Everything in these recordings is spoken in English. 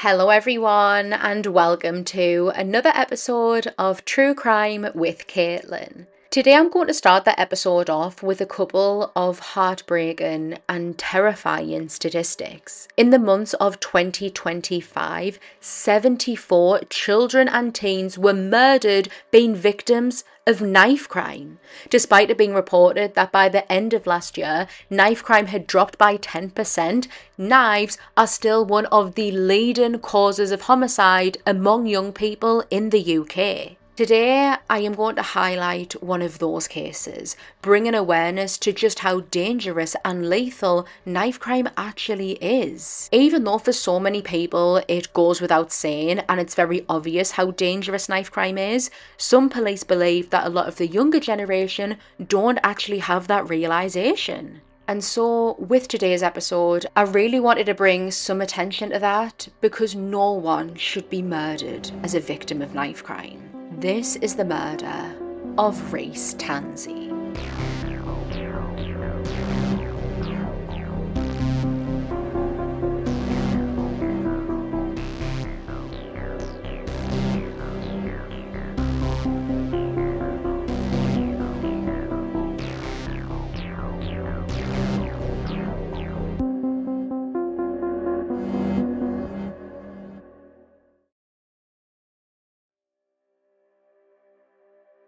Hello everyone and welcome to another episode of True Crime with Caitlyn. Today I'm going to start the episode off with a couple of heartbreaking and terrifying statistics. In the months of 2025, 74 children and teens were murdered being victims of knife crime, despite it being reported that by the end of last year, knife crime had dropped by 10%, knives are still one of the leading causes of homicide among young people in the UK. Today, I am going to highlight one of those cases, bringing awareness to just how dangerous and lethal knife crime actually is. Even though for so many people it goes without saying and it's very obvious how dangerous knife crime is, some police believe that a lot of the younger generation don't actually have that realisation. And so, with today's episode, I really wanted to bring some attention to that because no one should be murdered as a victim of knife crime. This is the murder of Reece Tansey.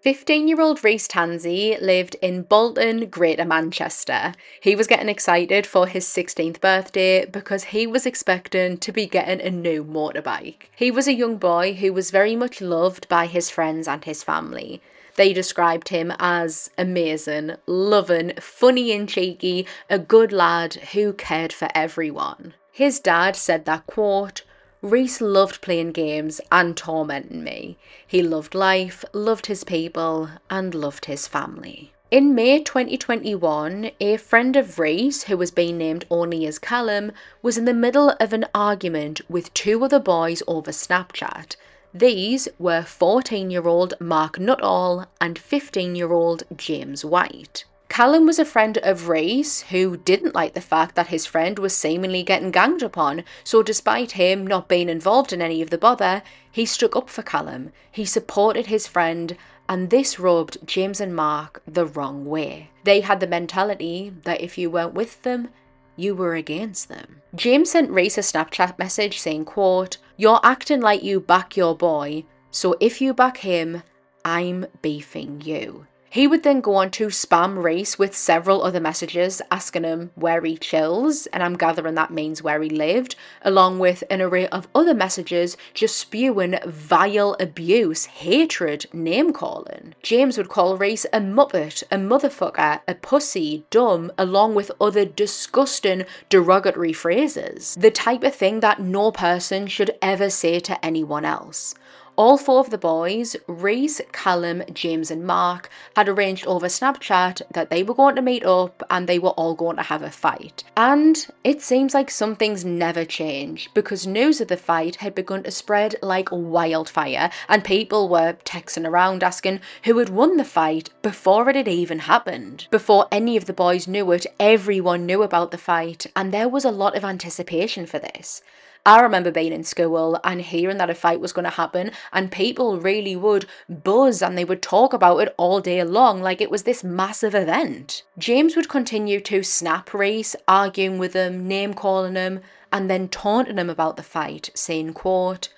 15-year-old Reece Tansey lived in Bolton, Greater Manchester. He was getting excited for his 16th birthday because he was expecting to be getting a new motorbike. He was a young boy who was very much loved by his friends and his family. They described him as amazing, loving, funny and cheeky, a good lad who cared for everyone. His dad said that, quote, "Reece loved playing games and tormenting me. He loved life, loved his people, and loved his family." In May 2021, a friend of Reece, who was being named only as Callum, was in the middle of an argument with two other boys over Snapchat. These were 14-year-old Mark Nuttall and 15-year-old James White. Callum was a friend of Reece who didn't like the fact that his friend was seemingly getting ganged upon, so despite him not being involved in any of the bother, he stuck up for Callum. He supported his friend, and this rubbed James and Mark the wrong way. They had the mentality that if you weren't with them, you were against them. James sent Reece a Snapchat message saying, quote, "You're acting like you back your boy, so if you back him, I'm beefing you." He would then go on to spam Reece with several other messages asking him where he chills, and I'm gathering that means where he lived, along with an array of other messages just spewing vile abuse, hatred, name-calling. James would call Reece a muppet, a motherfucker, a pussy, dumb, along with other disgusting derogatory phrases. The type of thing that no person should ever say to anyone else. All four of the boys, Reece, Callum, James and Mark, had arranged over Snapchat that they were going to meet up and they were all going to have a fight. And it seems like some things never change because news of the fight had begun to spread like wildfire and people were texting around asking who had won the fight before it had even happened. Before any of the boys knew it, everyone knew about the fight and there was a lot of anticipation for this. I remember being in school and hearing that a fight was going to happen and people really would buzz and they would talk about it all day long like it was this massive event. James would continue to snap Reece, arguing with him, name-calling him, and then taunting him about the fight, saying, quote,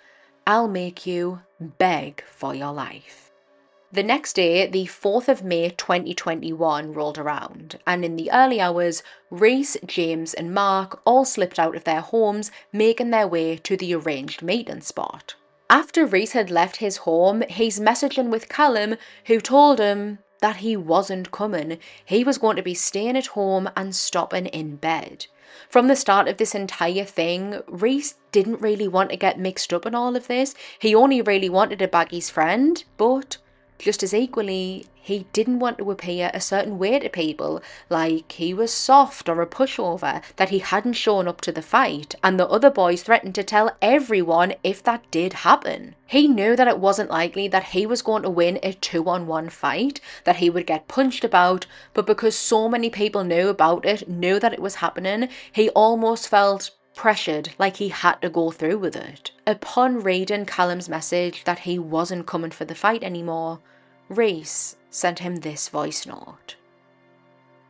"I'll make you beg for your life." The next day, the 4th of May 2021 rolled around, and in the early hours, Reece, James and Mark all slipped out of their homes, making their way to the arranged meeting spot. After Reece had left his home, he's messaging with Callum, who told him that he wasn't coming. He was going to be staying at home and stopping in bed. From the start of this entire thing, Reece didn't really want to get mixed up in all of this. He only really wanted to bag his friend, but just as equally, he didn't want to appear a certain way to people, like he was soft or a pushover, that he hadn't shown up to the fight, and the other boys threatened to tell everyone if that did happen. He knew that it wasn't likely that he was going to win a 2-on-1 fight, that he would get punched about, but because so many people knew about it, knew that it was happening, he almost felt pressured like he had to go through with it. Upon reading Callum's message that he wasn't coming for the fight anymore, Reece sent him this voice note.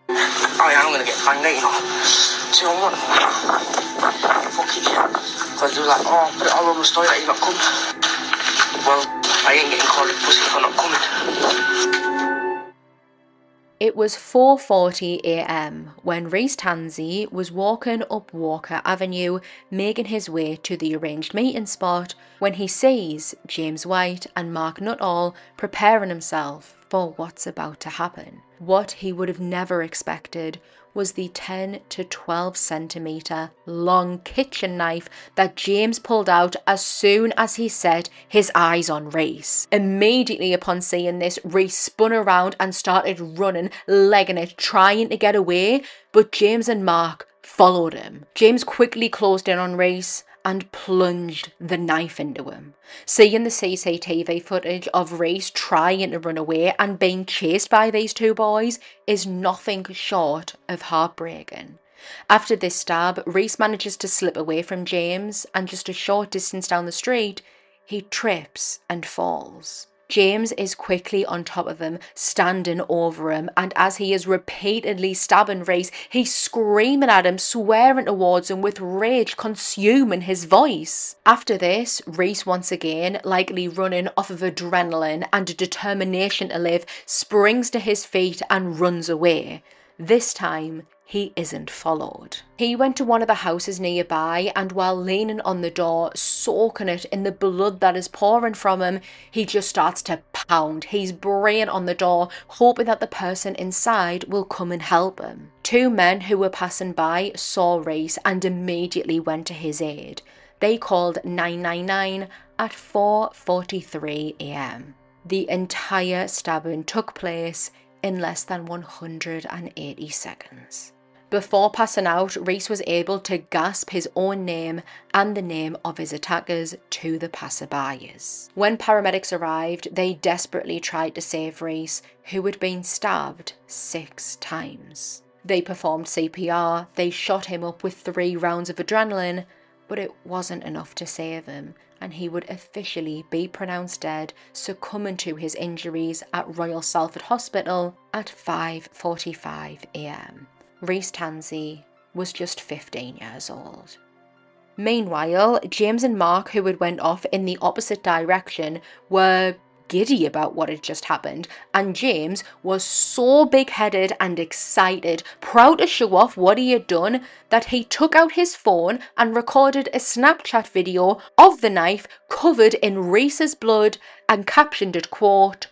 I am gonna get banged, you know. Do you know what? Fuck it. Because they were like, oh, but I'll run the story that you're not coming. Well, I ain't getting called a pussy for not coming. It was 4:40 a.m. when Reece Tansey was walking up Walker Avenue, making his way to the arranged meeting spot, when he sees James White and Mark Nuttall preparing himself for what's about to happen. What he would have never expected was the 10 to 12 centimetre long kitchen knife that James pulled out as soon as he set his eyes on Reece. Immediately upon seeing this, Reece spun around and started running, legging it, trying to get away, but James and Mark followed him. James quickly closed in on Reece and plunged the knife into him. Seeing the CCTV footage of Reece trying to run away and being chased by these two boys is nothing short of heartbreaking. After this stab, Reece manages to slip away from James, and just a short distance down the street, he trips and falls. James is quickly on top of him, standing over him, and as he is repeatedly stabbing Reece, he's screaming at him, swearing towards him with rage consuming his voice. After this, Reece once again, likely running off of adrenaline and a determination to live, springs to his feet and runs away. This time, he isn't followed. He went to one of the houses nearby, and while leaning on the door, soaking it in the blood that is pouring from him, he just starts to pound. He's braying on the door, hoping that the person inside will come and help him. Two men who were passing by saw Reece and immediately went to his aid. They called 999 at 4:43 a.m. The entire stabbing took place in less than 180 seconds. Before passing out, Reece was able to gasp his own name and the name of his attackers to the passerbyers. When paramedics arrived, they desperately tried to save Reece, who had been stabbed 6 times. They performed CPR, they shot him up with 3 rounds of adrenaline, but it wasn't enough to save him, and he would officially be pronounced dead, succumbing to his injuries at Royal Salford Hospital at 5:45 a.m. Reece Tansey was just 15 years old. Meanwhile, James and Mark, who had went off in the opposite direction, were giddy about what had just happened, and James was so big-headed and excited, proud to show off what he had done, that he took out his phone and recorded a Snapchat video of the knife covered in Reece's blood and captioned it, quote,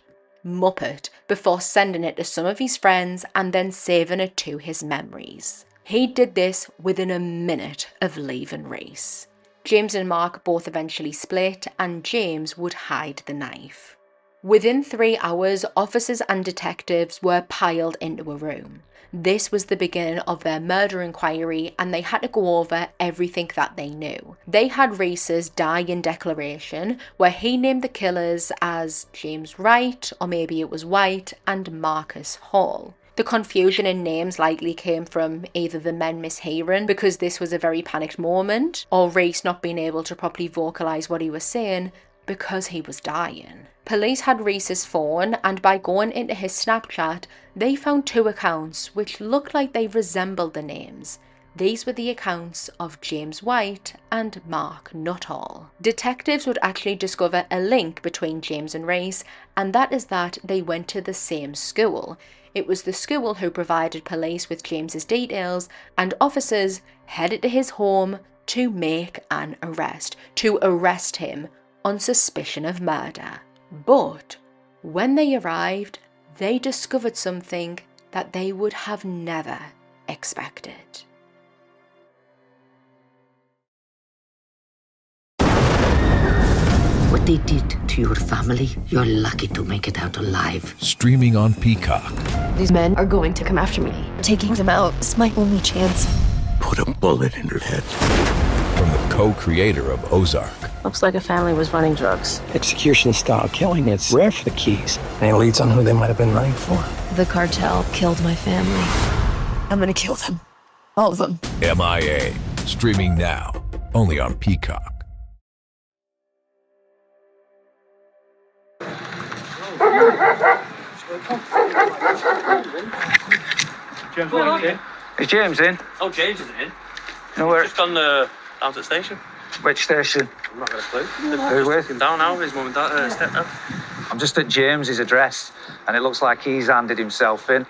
"Muppet," before sending it to some of his friends and then saving it to his memories. He did this within a minute of leaving Reece. James and Mark both eventually split, and James would hide the knife. Within 3 hours, officers and detectives were piled into a room. This was the beginning of their murder inquiry, and they had to go over everything that they knew. They had Reece's dying declaration, where he named the killers as James Wright, or maybe it was White, and Marcus Hall. The confusion in names likely came from either the men mishearing because this was a very panicked moment, or Reece not being able to properly vocalise what he was saying because he was dying. Police had Reece's phone, and by going into his Snapchat, they found 2 accounts which looked like they resembled the names. These were the accounts of James White and Mark Nuttall. Detectives would actually discover a link between James and Reece, and that is that they went to the same school. It was the school who provided police with James's details, and officers headed to his home to make an arrest, to arrest him on suspicion of murder. But when they arrived, they discovered something that they would have never expected. What they did to your family, you're lucky to make it out alive. Streaming on Peacock. These men are going to come after me. Taking them out is my only chance. Put a bullet in her head. From the co-creator of Ozark. Looks like a family was running drugs. Execution-style killing, it's rare for the keys. Any leads on who they might have been running for? The cartel killed my family. I'm gonna kill them. All of them. MIA. Streaming now, only on Peacock. Is James in? Oh, James isn't in. No, where? Just gone down to the station. Which station? I'm not got a clue. Who with? Just down now with his mum and dad, stepdad. I'm just at James's address, and it looks like he's handed himself in.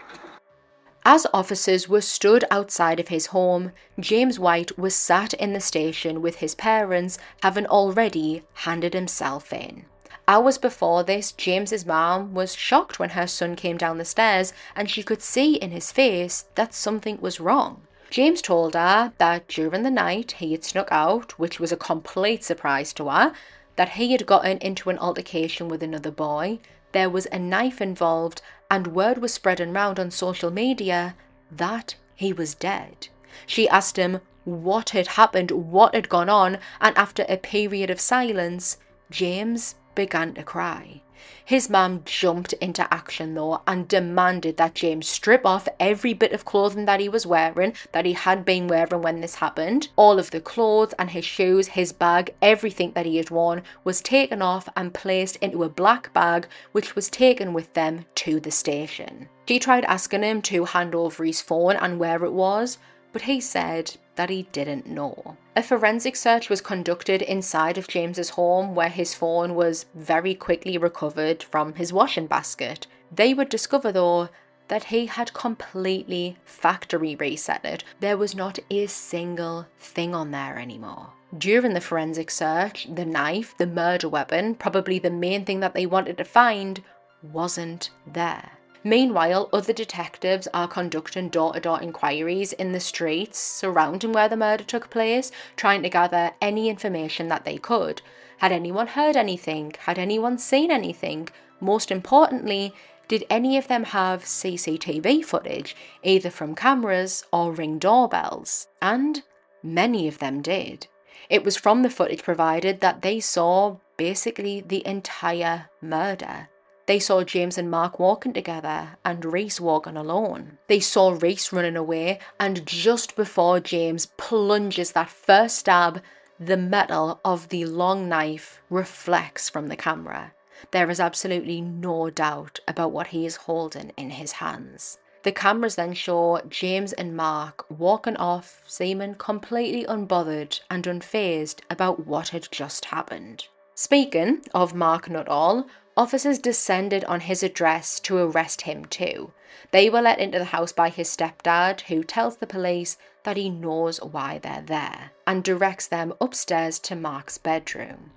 As officers were stood outside of his home, James White was sat in the station with his parents, having already handed himself in. Hours before this, James's mom was shocked when her son came down the stairs and she could see in his face that something was wrong. James told her that during the night he had snuck out, which was a complete surprise to her, that he had gotten into an altercation with another boy, there was a knife involved, and word was spreading round on social media that he was dead. She asked him what had happened, what had gone on, and after a period of silence, James began to cry. His mum jumped into action though and demanded that James strip off every bit of clothing that he was wearing, that he had been wearing when this happened. All of the clothes and his shoes, his bag, everything that he had worn was taken off and placed into a black bag which was taken with them to the station. She tried asking him to hand over his phone and where it was, but he said that he didn't know. A forensic search was conducted inside of James's home where his phone was very quickly recovered from his washing basket. They would discover though that he had completely factory reset it. There was not a single thing on there anymore. During the forensic search, the knife, the murder weapon, probably the main thing that they wanted to find, wasn't there. Meanwhile, other detectives are conducting door-to-door inquiries in the streets surrounding where the murder took place, trying to gather any information that they could. Had anyone heard anything? Had anyone seen anything? Most importantly, did any of them have CCTV footage, either from cameras or Ring doorbells? And many of them did. It was from the footage provided that they saw basically the entire murder. They saw James and Mark walking together and Reece walking alone. They saw Reece running away, and just before James plunges that first stab, the metal of the long knife reflects from the camera. There is absolutely no doubt about what he is holding in his hands. The cameras then show James and Mark walking off, seeming completely unbothered and unfazed about what had just happened. Speaking of Mark Nuttall, officers descended on his address to arrest him too. They were let into the house by his stepdad, who tells the police that he knows why they're there, and directs them upstairs to Mark's bedroom.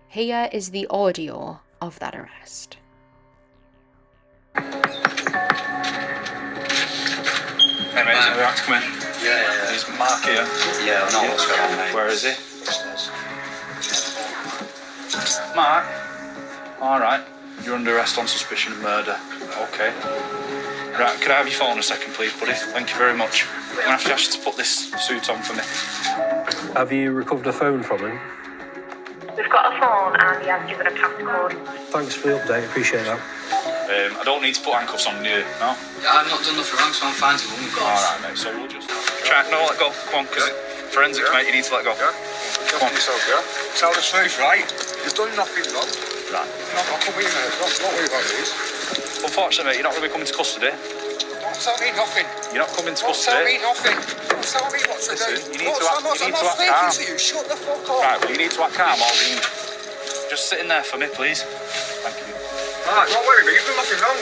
Here is the audio of that arrest. Hey mate, is it alright to come in? Yeah. Is Mark here? Yeah, I know what's going on, mate. Where is he? Mark? Alright, you're under arrest on suspicion of murder. Okay. Right, could I have your phone a second please, buddy? Thank you very much. I'm going to have to ask you to put this suit on for me. Have you recovered a phone from him? We've got a phone and he has given a passcode. Thanks for the update, appreciate that. I don't need to put handcuffs on you, no? I've not done nothing wrong, so I'm fine to go. Alright mate, so we'll just... Try, no, let go. Come on, because forensics, mate, you need to let go. Come on. Yourself, yeah? Tell the truth, right? You've done nothing wrong. Right. I'll come with you, mate. Don't worry about this. Unfortunately, mate, you're not going to be coming to custody. Don't tell me nothing. You're not coming to Don't custody. tell me nothing. Don't tell me what to do. Listen, you need to act calm. You. Shut the fuck up. Right, well, you need to act calm, or just sit in there for me, please. Thank you. Alright, don't worry, but you've done nothing wrong.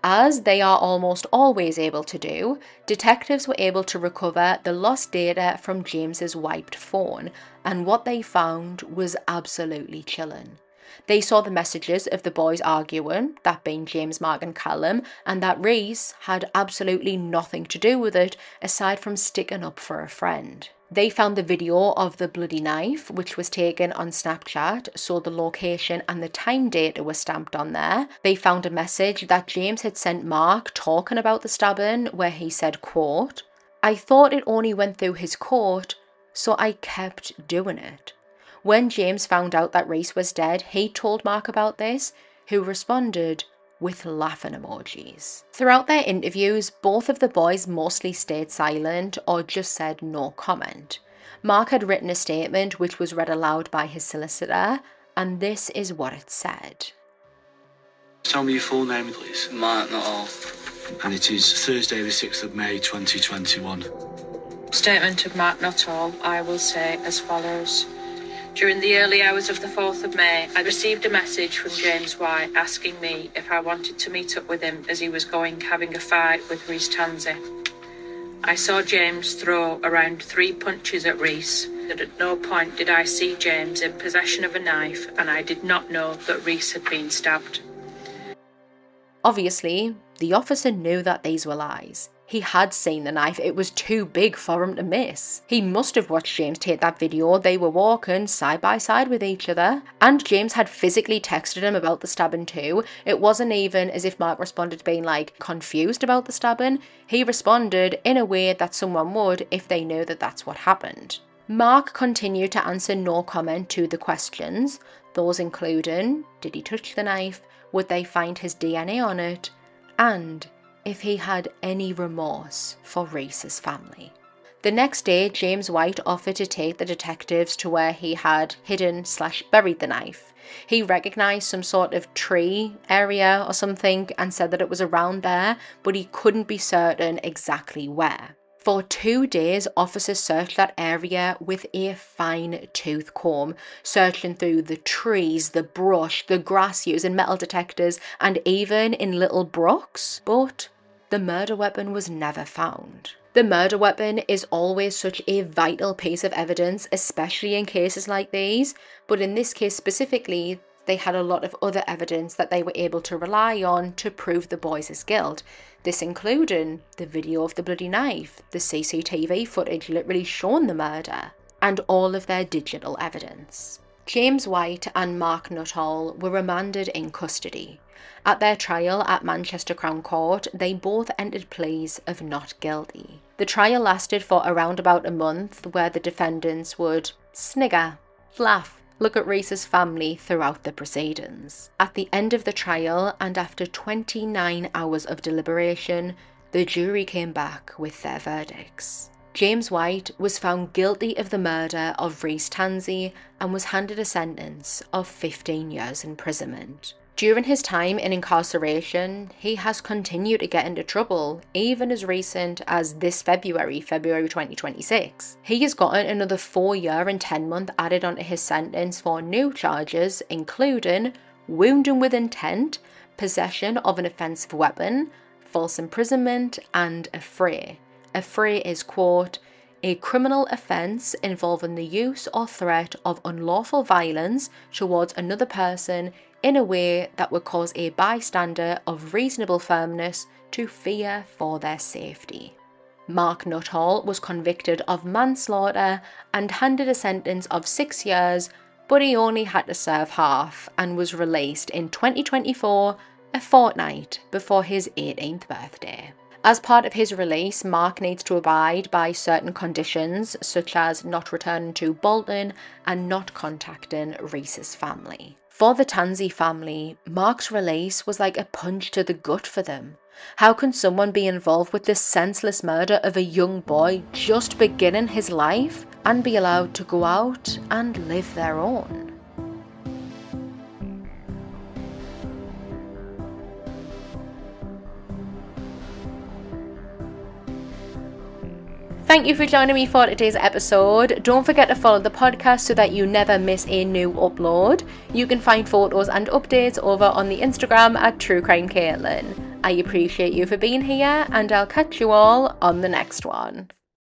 As they are almost always able to do, detectives were able to recover the lost data from James's wiped phone, and what they found was absolutely chilling. They saw the messages of the boys arguing, that being James, Mark and Callum, and that Reece had absolutely nothing to do with it aside from sticking up for a friend. They found the video of the bloody knife, which was taken on Snapchat, so the location and the time data were stamped on there. They found a message that James had sent Mark talking about the stabbing, where he said, quote, "I thought it only went through his coat, so I kept doing it." When James found out that Reece was dead, he told Mark about this, who responded, with laughing emojis. Throughout their interviews, both of the boys mostly stayed silent or just said no comment. Mark had written a statement which was read aloud by his solicitor, and this is what it said. Tell me your full name, please. Mark Nuttall. And it is Thursday the 6th of May 2021. Statement of Mark Nuttall, I will say as follows. During the early hours of the 4th of May, I received a message from James White asking me if I wanted to meet up with him as he was having a fight with Reece Tansey. I saw James throw around 3 punches at Reece, but at no point did I see James in possession of a knife, and I did not know that Reece had been stabbed. Obviously, the officer knew that these were lies. He had seen the knife, it was too big for him to miss. He must have watched James take that video, they were walking side by side with each other, and James had physically texted him about the stabbing too. It wasn't even as if Mark responded being like confused about the stabbing, he responded in a way that someone would if they knew that that's what happened. Mark continued to answer no comment to the questions, those including, did he touch the knife, would they find his DNA on it, and if he had any remorse for Reece's family. The next day, James White offered to take the detectives to where he had hidden/buried the knife. He recognised some sort of tree area or something and said that it was around there, but he couldn't be certain exactly where. For 2 days, officers searched that area with a fine-tooth comb, searching through the trees, the brush, the grass using metal detectors, and even in little brooks. But the murder weapon was never found. The murder weapon is always such a vital piece of evidence, especially in cases like these, but in this case specifically, they had a lot of other evidence that they were able to rely on to prove the boys' guilt. This including the video of the bloody knife, the CCTV footage literally showing the murder, and all of their digital evidence. James White and Mark Nuttall were remanded in custody. At their trial at Manchester Crown Court, they both entered pleas of not guilty. The trial lasted for around about a month, where the defendants would snigger, laugh, look at Reece's family throughout the proceedings. At the end of the trial, and after 29 hours of deliberation, the jury came back with their verdicts. James White was found guilty of the murder of Reece Tansey and was handed a sentence of 15 years imprisonment. During his time in incarceration, he has continued to get into trouble, even as recent as this February 2026. He has gotten another 4-year and 10-month added onto his sentence for new charges, including wounding with intent, possession of an offensive weapon, false imprisonment, and affray. Affray is, quote, a criminal offence involving the use or threat of unlawful violence towards another person in a way that would cause a bystander of reasonable firmness to fear for their safety. Mark Nuttall was convicted of manslaughter and handed a sentence of 6 years, but he only had to serve half and was released in 2024, a fortnight before his 18th birthday. As part of his release, Mark needs to abide by certain conditions, such as not returning to Bolton and not contacting Reece's family. For the Tanzy family, Mark's release was like a punch to the gut for them. How can someone be involved with this senseless murder of a young boy just beginning his life and be allowed to go out and live their own? Thank you for joining me for today's episode. Don't forget to follow the podcast so that you never miss a new upload. You can find photos and updates over on the Instagram at TrueCrimeCaitlyn. I appreciate you for being here, and I'll catch you all on the next one.